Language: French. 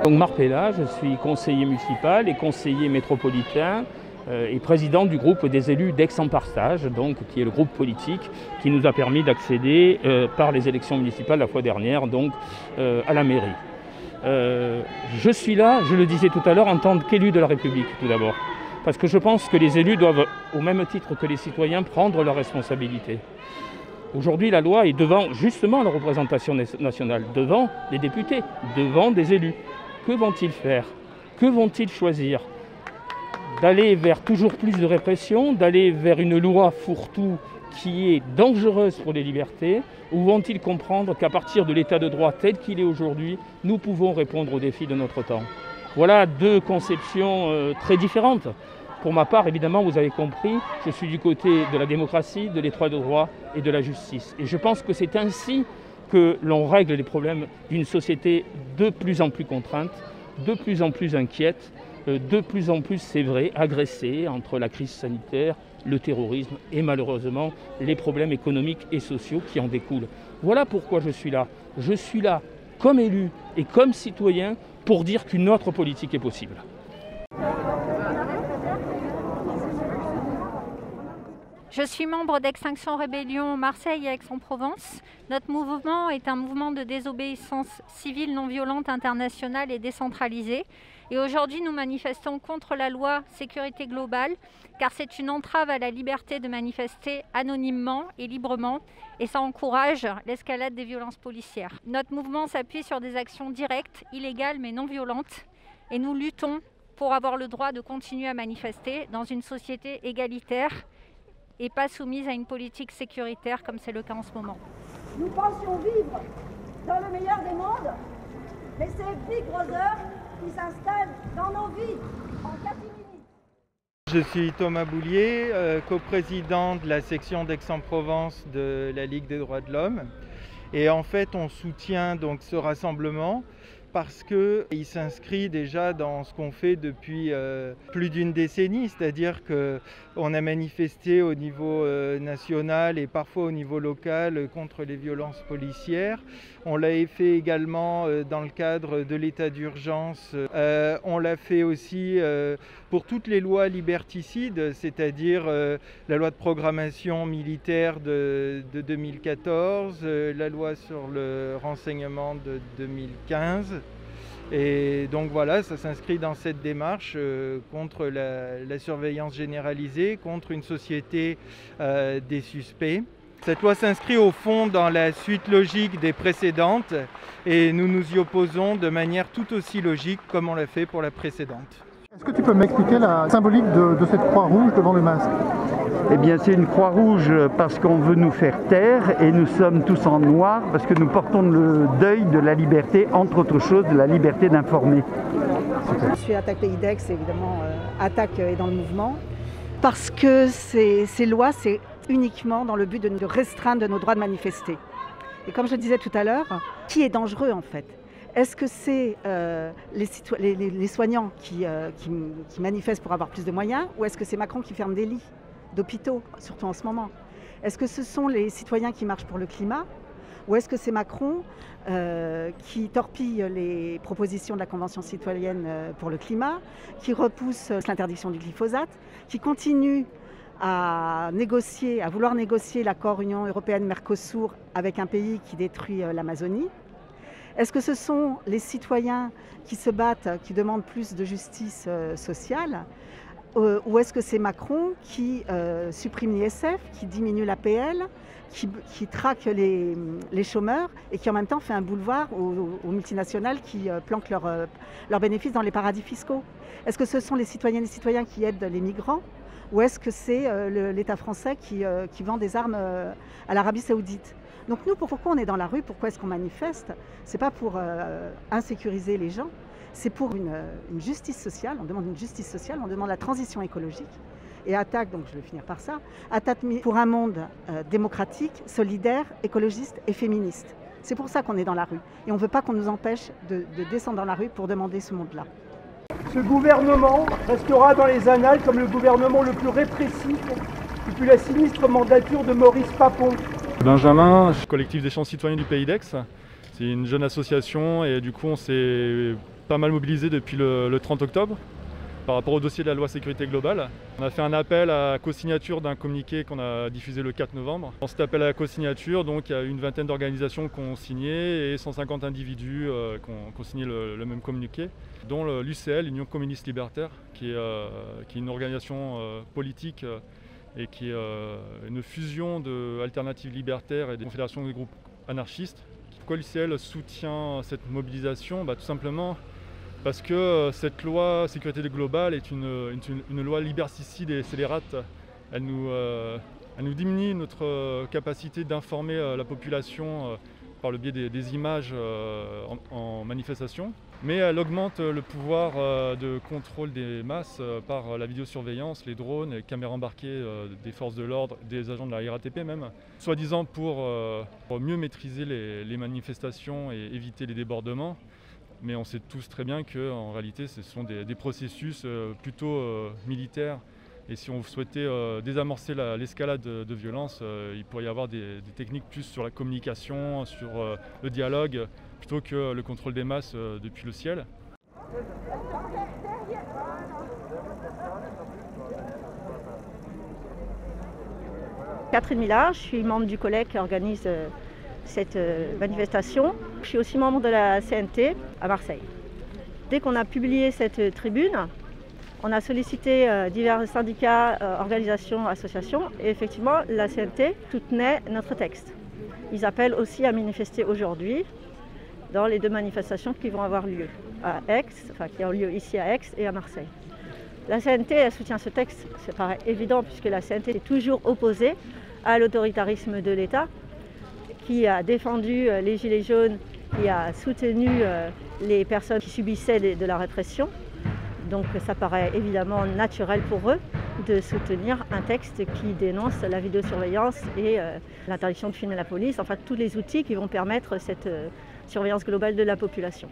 Donc Marc Pella, je suis conseiller municipal et conseiller métropolitain et président du groupe des élus d'Aix-en-Partage, donc qui est le groupe politique qui nous a permis d'accéder par les élections municipales la fois dernière donc à la mairie. Je suis là, je le disais tout à l'heure, en tant qu'élu de la République tout d'abord, parce que je pense que les élus doivent, au même titre que les citoyens, prendre leurs responsabilités. Aujourd'hui, la loi est devant justement la représentation nationale, devant les députés, devant des élus. Que vont-ils faire? Que vont-ils choisir? D'aller vers toujours plus de répression, d'aller vers une loi fourre-tout qui est dangereuse pour les libertés, ou vont-ils comprendre qu'à partir de l'état de droit tel qu'il est aujourd'hui, nous pouvons répondre aux défis de notre temps? Voilà deux conceptions très différentes. Pour ma part, évidemment, vous avez compris, je suis du côté de la démocratie, de l'état de droit et de la justice. Et je pense que c'est ainsi que l'on règle les problèmes d'une société de plus en plus contrainte, de plus en plus inquiète, de plus en plus, c'est vrai, agressée entre la crise sanitaire, le terrorisme et malheureusement les problèmes économiques et sociaux qui en découlent. Voilà pourquoi je suis là. Je suis là comme élu et comme citoyen pour dire qu'une autre politique est possible. Je suis membre d'Extinction Rébellion Marseille et Aix-en-Provence. Notre mouvement est un mouvement de désobéissance civile non violente internationale et décentralisée. Et aujourd'hui, nous manifestons contre la loi sécurité globale, car c'est une entrave à la liberté de manifester anonymement et librement, et ça encourage l'escalade des violences policières. Notre mouvement s'appuie sur des actions directes, illégales mais non violentes, et nous luttons pour avoir le droit de continuer à manifester dans une société égalitaire et pas soumise à une politique sécuritaire comme c'est le cas en ce moment. Nous pensions vivre dans le meilleur des mondes, mais c'est Big Brother qui s'installe dans nos vies en catimini. Je suis Thomas Boulier, coprésident de la section d'Aix-en-Provence de la Ligue des droits de l'homme. Et en fait, on soutient donc ce rassemblement parce qu'il s'inscrit déjà dans ce qu'on fait depuis plus d'une décennie, c'est-à-dire qu'on a manifesté au niveau national et parfois au niveau local contre les violences policières. On l'a fait également dans le cadre de l'état d'urgence. On l'a fait aussi pour toutes les lois liberticides, c'est-à-dire la loi de programmation militaire de 2014, la loi sur le renseignement de 2015. Et donc voilà, ça s'inscrit dans cette démarche contre la surveillance généralisée, contre une société des suspects. Cette loi s'inscrit au fond dans la suite logique des précédentes et nous nous y opposons de manière tout aussi logique comme on l'a fait pour la précédente. Est-ce que tu peux m'expliquer la symbolique de cette croix rouge devant le masque? Eh bien, c'est une croix rouge parce qu'on veut nous faire taire et nous sommes tous en noir parce que nous portons le deuil de la liberté, entre autres choses, de la liberté d'informer. Je suis Attaque Pays d'Aix, évidemment, Attaque est dans le mouvement, parce que ces lois, c'est uniquement dans le but de restreindre nos droits de manifester. Et comme je le disais tout à l'heure, qui est dangereux en fait? Est-ce que c'est les soignants qui manifestent pour avoir plus de moyens, ou est-ce que c'est Macron qui ferme des lits d'hôpitaux, surtout en ce moment? Est-ce que ce sont les citoyens qui marchent pour le climat, ou est-ce que c'est Macron qui torpille les propositions de la Convention citoyenne pour le climat, qui repousse l'interdiction du glyphosate, qui continue à vouloir négocier l'accord Union européenne-Mercosur avec un pays qui détruit l'Amazonie? Est-ce que ce sont les citoyens qui se battent, qui demandent plus de justice sociale? Ou est-ce que c'est Macron qui supprime l'ISF, qui diminue l'APL, qui traque les chômeurs et qui en même temps fait un boulevard aux multinationales qui planquent leurs bénéfices dans les paradis fiscaux? Est-ce que ce sont les citoyennes et les citoyens qui aident les migrants? Ou est-ce que c'est l'État français qui vend des armes à l'Arabie Saoudite? Donc nous, pourquoi on est dans la rue? Pourquoi est-ce qu'on manifeste? C'est pas pour insécuriser les gens, c'est pour une justice sociale. On demande une justice sociale, on demande la transition écologique. Et Attaque, donc je vais finir par ça, Attaque pour un monde démocratique, solidaire, écologiste et féministe. C'est pour ça qu'on est dans la rue. Et on ne veut pas qu'on nous empêche de descendre dans la rue pour demander ce monde-là. Ce gouvernement restera dans les annales comme le gouvernement le plus répressif depuis la sinistre mandature de Maurice Papon. Benjamin, collectif d'échange citoyens du Pays d'Aix. C'est une jeune association et du coup on s'est pas mal mobilisé depuis le 30 octobre par rapport au dossier de la loi sécurité globale. On a fait un appel à co-signature d'un communiqué qu'on a diffusé le 4 novembre. Dans cet appel à la co-signature, donc, il y a une vingtaine d'organisations qui ont signé et 150 individus qui ont signé le même communiqué, dont l'UCL, l'Union communiste libertaire, qui est une organisation politique et qui est une fusion d'alternatives libertaires et des confédérations des groupes anarchistes. Pourquoi l'UCL soutient cette mobilisation? Tout simplement parce que cette loi sécurité globale est une loi liberticide et scélérate. Elle nous diminue notre capacité d'informer la population par le biais des images en manifestation, mais elle augmente le pouvoir de contrôle des masses par la vidéosurveillance, les drones, les caméras embarquées des forces de l'ordre, des agents de la RATP même, soi-disant pour mieux maîtriser les manifestations et éviter les débordements. Mais on sait tous très bien qu'en réalité ce sont des processus plutôt militaires. Et si on souhaitait désamorcer l'escalade de violence, il pourrait y avoir des techniques plus sur la communication, sur le dialogue, plutôt que le contrôle des masses depuis le ciel. Catherine Millard, je suis membre du collège qui organise cette manifestation. Je suis aussi membre de la CNT à Marseille. Dès qu'on a publié cette tribune, on a sollicité divers syndicats, organisations, associations et effectivement la CNT soutenait notre texte. Ils appellent aussi à manifester aujourd'hui dans les deux manifestations qui vont avoir lieu à Aix, qui ont lieu ici à Aix et à Marseille. La CNT elle soutient ce texte, ça paraît évident puisque la CNT est toujours opposée à l'autoritarisme de l'État, qui a défendu les Gilets jaunes, qui a soutenu les personnes qui subissaient de la répression. Donc ça paraît évidemment naturel pour eux de soutenir un texte qui dénonce la vidéosurveillance et l'interdiction de filmer la police, enfin tous les outils qui vont permettre cette surveillance globale de la population.